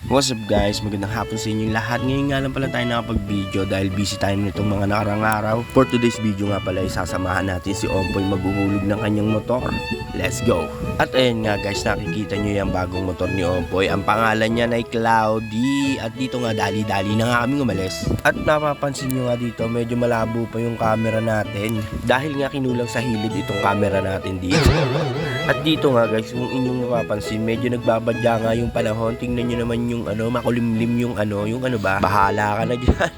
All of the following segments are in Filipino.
What's up guys, magandang hapon sa inyong lahat. Ngayon nga lang pala tayo nakapag-video dahil busy tayo nitong mga nakarang araw. For today's video nga pala ay sasamahan natin si Ompoy maghuhulog ng kanyang motor. Let's go! At ayun nga guys, nakikita nyo yung bagong motor ni Ompoy. Ang pangalan niya ay Cloudy. At dito nga dali-dali na nga kami umalis. At napapansin nyo nga dito, medyo malabo pa yung camera natin. Dahil nga kinulang sa hilid itong camera natin dito. At dito nga guys, kung inyong mapapansin, medyo nagbabadya nga yung panahon. Tingnan nyo naman yung makulimlim yung ba? Bahala ka na dyan.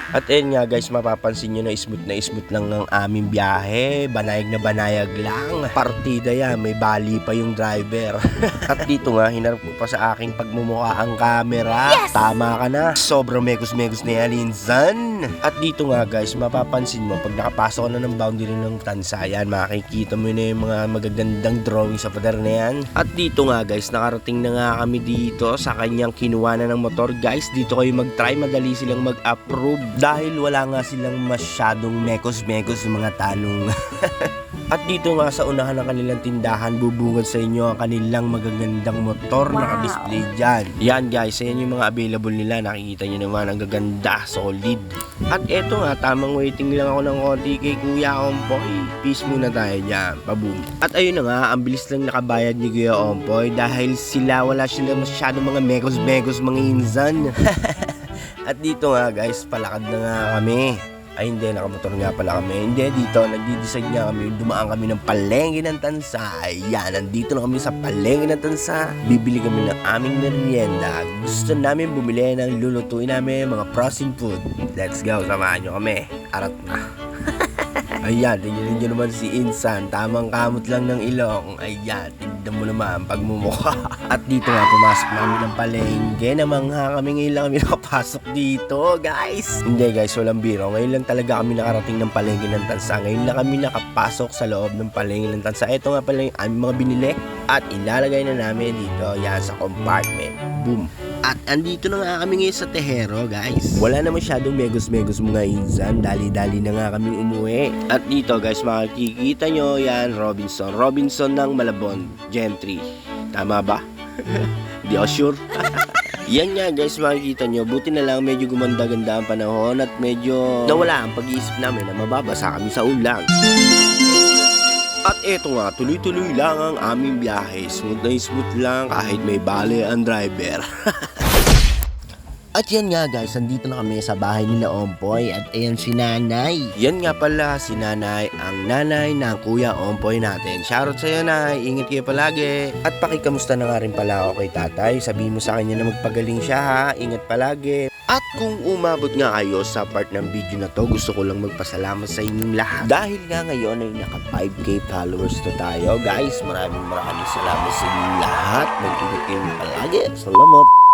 At ayun nga guys, mapapansin nyo na smooth lang ang aming biyahe. Banayag na banayag lang. Partida yan, may bali pa yung driver. At dito nga, hinarap ko pa sa aking pagmumukha ang camera. Yes! Tama ka na. Sobrang megos-megos na yan, Linsan. At dito nga guys, mapapansin mo, pag nakapasok ka na ng boundary ng Tansa, yan, makikita mo na yung mga magagandang drawing sa pader na yan. At dito nga guys, nakarating na nga kami dito sa kanyang kinuha na ng motor. Guys, dito kayo mag-try, madali silang mag-approve dahil wala nga silang masyadong mekos-mekos mga tanong. At dito nga sa unahan ng kanilang tindahan, bubungad sa inyo ang kanilang magagandang motor na naka-display dyan. Yan guys, ayan yung mga available nila. Nakikita nyo naman, ang gaganda, solid. At eto nga, tamang waiting lang ako ng konti kay Kuya Ompoy. Peace muna tayo dyan, paboom. At ayun na nga, ang bilis lang nakabayad ni Kuya Ompoy dahil wala sila masyadong mga megos-megos mga insan. At dito nga guys, palakad na nga kami. Ay hindi, nakamotor nga pala kami. Hindi, dito, nagdi-decide nga kami. Dumaan kami ng palengke ng Tansa. Ayan, nandito na kami sa palengke ng Tansa. Bibili kami ng aming merienda. Gusto namin bumili ng lulutuin namin mga frozen food. Let's go, samahan nyo kami. Arat na. Ayan, tingnan nyo naman si Insan. Tamang kamot lang ng ilong. Ayan, tignan mo naman pagmumukha. At dito nga, pumasok namin ng palengke. Namangha kami, ngayon lang kami nakapasok dito, guys. Hindi guys, walang biro. Ngayon lang talaga kami nakarating ng palengke ng Tansa. Ngayon lang kami nakapasok sa loob ng palengke ng Tansa. Ito nga pala yung aming mga binili. At ilalagay na namin dito, yan, sa compartment. Boom. At andito na nga kami ngayon sa Tejero guys. Wala na masyadong megos-megos mga insan. Dali-dali na nga kami umuwi. At dito guys, makikita nyo yan, Robinson ng Malabon Gentry. Tama ba? Di ako sure. Yan nga guys, makikita nyo. Buti na lang medyo gumanda-ganda ang panahon. At medyo nawala ang pag-iisip namin na mababasa kami sa ulan. At eto nga, tuloy-tuloy lang ang aming biyahe. Smooth na smooth lang kahit may bale ang driver. At yan nga guys, andito na kami sa bahay nila Ompoy. At ayan si Nanay. Yan nga pala si Nanay, ang nanay ng Kuya Ompoy natin. Shoutout sa'yo Nay, ingat kayo palagi. At pakikamusta na nga rin pala ako kay Tatay. Sabihin mo sa kanya na magpagaling siya ha, ingat palagi. At kung umabot nga kayo sa part ng video na to, gusto ko lang magpasalamat sa inyong lahat. Dahil nga ngayon ay naka 5K followers na tayo. Guys, maraming salamat sa inyong lahat. Mag-ingat kayo palagi. Salamat.